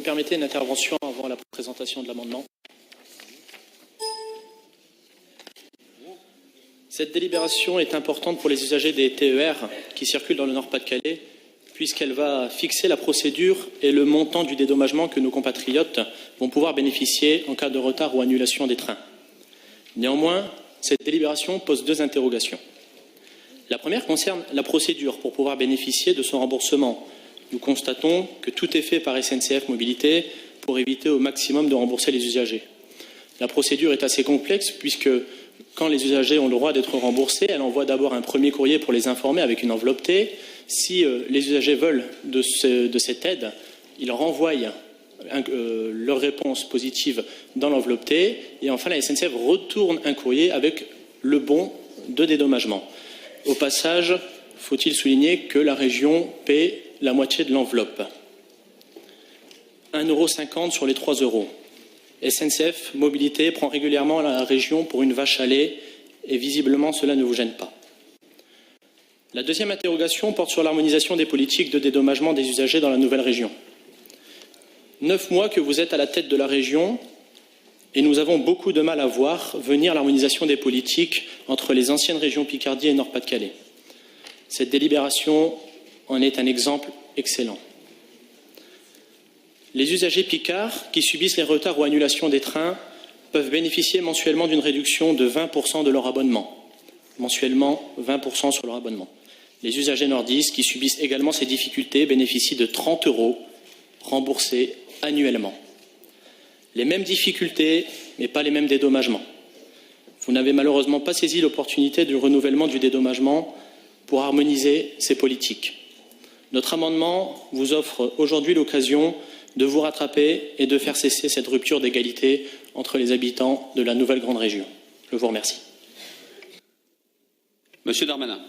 permettez une intervention avant la présentation de l'amendement. Cette délibération est importante pour les usagers des TER qui circulent dans le Nord-Pas-de-Calais, puisqu'elle va fixer la procédure et le montant du dédommagement que nos compatriotes vont pouvoir bénéficier en cas de retard ou annulation des trains. Néanmoins, cette délibération pose deux interrogations. La première concerne la procédure pour pouvoir bénéficier de son remboursement. Nous constatons que tout est fait par SNCF Mobilité pour éviter au maximum de rembourser les usagers. La procédure est assez complexe puisque quand les usagers ont le droit d'être remboursés, elle envoie d'abord un premier courrier pour les informer avec une enveloppe T. Si les usagers veulent de cette aide, ils renvoient leur réponse positive dans l'enveloppe T. Et enfin, la SNCF retourne un courrier avec le bon de dédommagement. Au passage, faut-il souligner que la région paie la moitié de l'enveloppe. 1,50 € sur les 3 €. SNCF Mobilité prend régulièrement la région pour une vache à lait et visiblement cela ne vous gêne pas. La deuxième interrogation porte sur l'harmonisation des politiques de dédommagement des usagers dans la nouvelle région. 9 mois que vous êtes à la tête de la région et nous avons beaucoup de mal à voir venir l'harmonisation des politiques entre les anciennes régions Picardie et Nord-Pas-de-Calais. Cette délibération en est un exemple excellent. Les usagers picards qui subissent les retards ou annulations des trains peuvent bénéficier mensuellement d'une réduction de 20% de leur abonnement. Mensuellement, 20% sur leur abonnement. Les usagers nordistes qui subissent également ces difficultés bénéficient de 30 € remboursés annuellement. Les mêmes difficultés, mais pas les mêmes dédommagements. Vous n'avez malheureusement pas saisi l'opportunité du renouvellement du dédommagement pour harmoniser ces politiques. Notre amendement vous offre aujourd'hui l'occasion de vous rattraper et de faire cesser cette rupture d'égalité entre les habitants de la nouvelle grande région. Je vous remercie. Monsieur Darmanin.